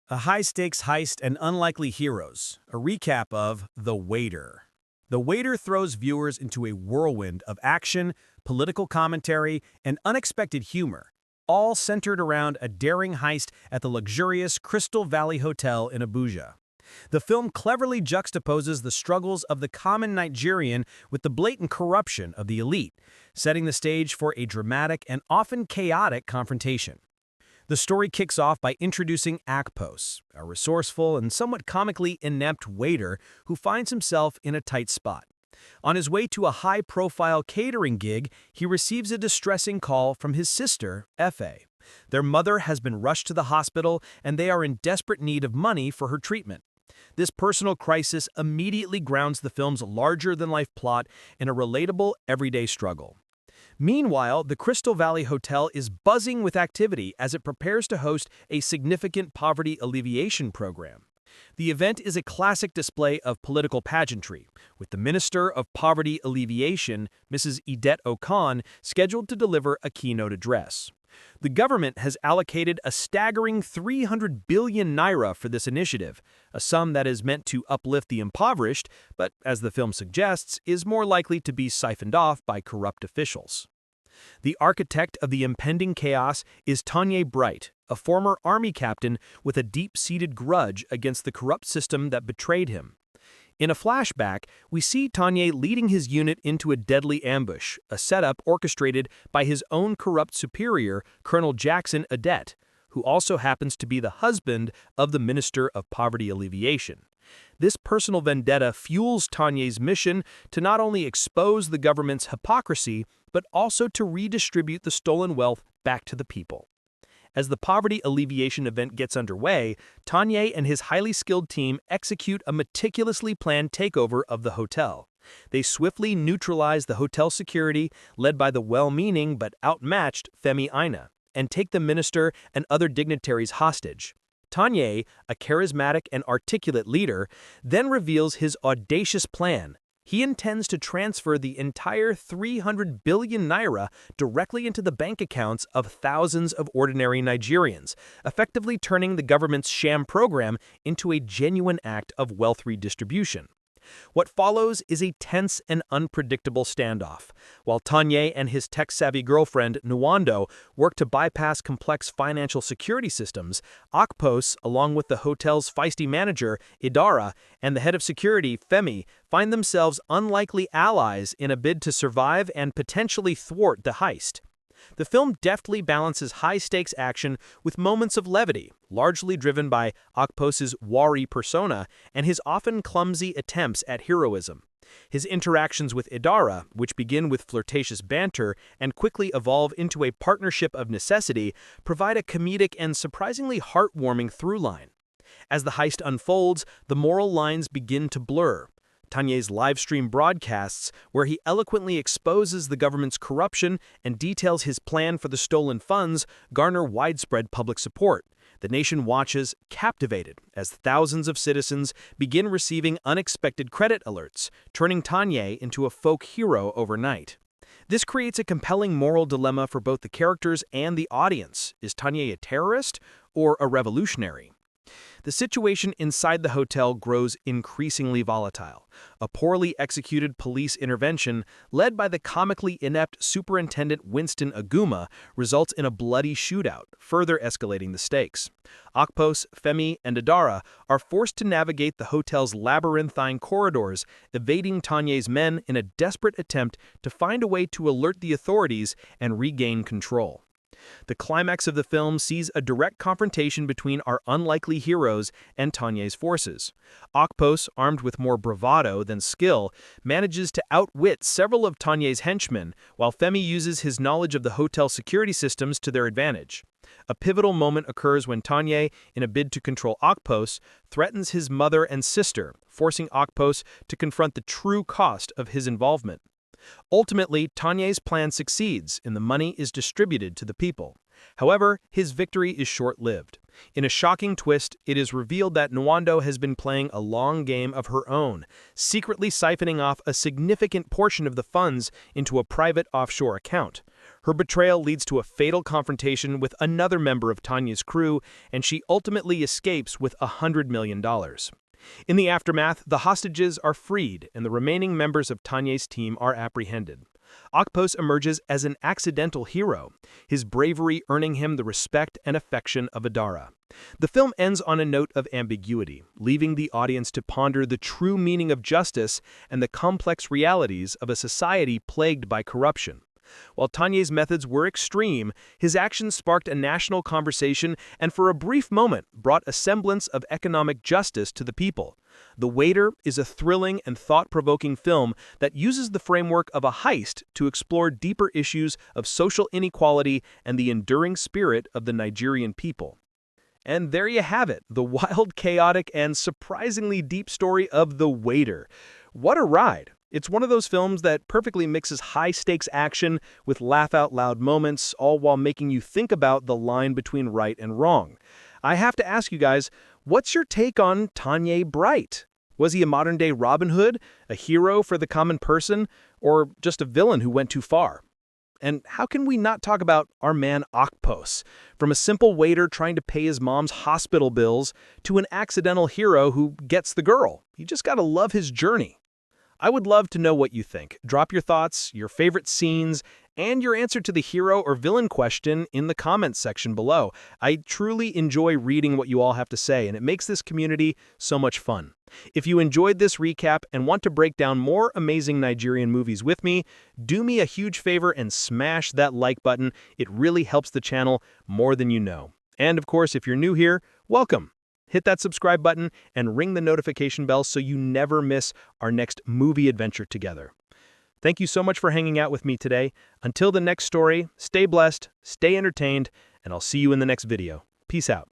A high-stakes heist and unlikely heroes, a recap of The Waiter. The Waiter throws viewers into a whirlwind of action, political commentary, and unexpected humor, all centered around a daring heist at the luxurious Crystal Valley Hotel in Abuja. The film cleverly juxtaposes the struggles of the common Nigerian with the blatant corruption of the elite, setting the stage for a dramatic and often chaotic confrontation. The story kicks off by introducing Akposs, a resourceful and somewhat comically inept waiter who finds himself in a tight spot. On his way to a high-profile catering gig, he receives a distressing call from his sister, Efe. Their mother has been rushed to the hospital, and they are in desperate need of money for her treatment. This personal crisis immediately grounds the film's larger-than-life plot in a relatable, everyday struggle. Meanwhile, the Crystal Valley Hotel is buzzing with activity as it prepares to host a significant poverty alleviation program. The event is a classic display of political pageantry, with the Minister of Poverty Alleviation, Mrs. Edet Okan, scheduled to deliver a keynote address. The government has allocated a staggering 300 billion naira for this initiative, a sum that is meant to uplift the impoverished, but, as the film suggests, is more likely to be siphoned off by corrupt officials. The architect of the impending chaos is Tonye Bright, a former army captain with a deep-seated grudge against the corrupt system that betrayed him. In a flashback, we see Tonye leading his unit into a deadly ambush, a setup orchestrated by his own corrupt superior, Colonel Jackson Adet, who also happens to be the husband of the Minister of Poverty Alleviation. This personal vendetta fuels Tonye's mission to not only expose the government's hypocrisy, but also to redistribute the stolen wealth back to the people. As the poverty alleviation event gets underway, Tonye and his highly skilled team execute a meticulously planned takeover of the hotel. They swiftly neutralize the hotel security, led by the well-meaning but outmatched Femi Aina, and take the minister and other dignitaries hostage. Tonye, a charismatic and articulate leader, then reveals his audacious plan. He intends to transfer the entire 300 billion naira directly into the bank accounts of thousands of ordinary Nigerians, effectively turning the government's sham program into a genuine act of wealth redistribution. What follows is a tense and unpredictable standoff. While Tonye and his tech-savvy girlfriend, Nwando, work to bypass complex financial security systems, Akposs, along with the hotel's feisty manager, Idara, and the head of security, Femi, find themselves unlikely allies in a bid to survive and potentially thwart the heist. The film deftly balances high-stakes action with moments of levity, largely driven by Akposs's wary persona and his often clumsy attempts at heroism. His interactions with Idara, which begin with flirtatious banter and quickly evolve into a partnership of necessity, provide a comedic and surprisingly heartwarming through-line. As the heist unfolds, the moral lines begin to blur. Tonye's live-stream broadcasts, where he eloquently exposes the government's corruption and details his plan for the stolen funds, garner widespread public support. The nation watches, captivated, as thousands of citizens begin receiving unexpected credit alerts, turning Tonye into a folk hero overnight. This creates a compelling moral dilemma for both the characters and the audience. Is Tonye a terrorist or a revolutionary? The situation inside the hotel grows increasingly volatile. A poorly executed police intervention, led by the comically inept Superintendent Winston Aguma, results in a bloody shootout, further escalating the stakes. Akposs, Femi, and Idara are forced to navigate the hotel's labyrinthine corridors, evading Tonye's men in a desperate attempt to find a way to alert the authorities and regain control. The climax of the film sees a direct confrontation between our unlikely heroes and Tonye's forces. Akposs, armed with more bravado than skill, manages to outwit several of Tonye's henchmen, while Femi uses his knowledge of the hotel security systems to their advantage. A pivotal moment occurs when Tonye, in a bid to control Akposs, threatens his mother and sister, forcing Akposs to confront the true cost of his involvement. Ultimately, Tonye's plan succeeds and the money is distributed to the people. However, his victory is short-lived. In a shocking twist, it is revealed that Nwando has been playing a long game of her own, secretly siphoning off a significant portion of the funds into a private offshore account. Her betrayal leads to a fatal confrontation with another member of Tonye's crew, and she ultimately escapes with $100 million. In the aftermath, the hostages are freed, and the remaining members of Tonye's team are apprehended. Akposs emerges as an accidental hero, his bravery earning him the respect and affection of Adara. The film ends on a note of ambiguity, leaving the audience to ponder the true meaning of justice and the complex realities of a society plagued by corruption. While Tonye's methods were extreme, his actions sparked a national conversation and for a brief moment brought a semblance of economic justice to the people. The Waiter is a thrilling and thought-provoking film that uses the framework of a heist to explore deeper issues of social inequality and the enduring spirit of the Nigerian people. And there you have it, the wild, chaotic, and surprisingly deep story of The Waiter. What a ride! It's one of those films that perfectly mixes high-stakes action with laugh-out-loud moments, all while making you think about the line between right and wrong. I have to ask you guys, what's your take on Tonye Bright? Was he a modern-day Robin Hood, a hero for the common person, or just a villain who went too far? And how can we not talk about our man Akposs, from a simple waiter trying to pay his mom's hospital bills to an accidental hero who gets the girl? You just gotta love his journey. I would love to know what you think. Drop your thoughts, your favorite scenes, and your answer to the hero or villain question in the comments section below. I truly enjoy reading what you all have to say, and it makes this community so much fun. If you enjoyed this recap and want to break down more amazing Nigerian movies with me, do me a huge favor and smash that like button. It really helps the channel more than you know. And of course, if you're new here, welcome. Hit that subscribe button and ring the notification bell so you never miss our next movie adventure together. Thank you so much for hanging out with me today. Until the next story, stay blessed, stay entertained, and I'll see you in the next video. Peace out.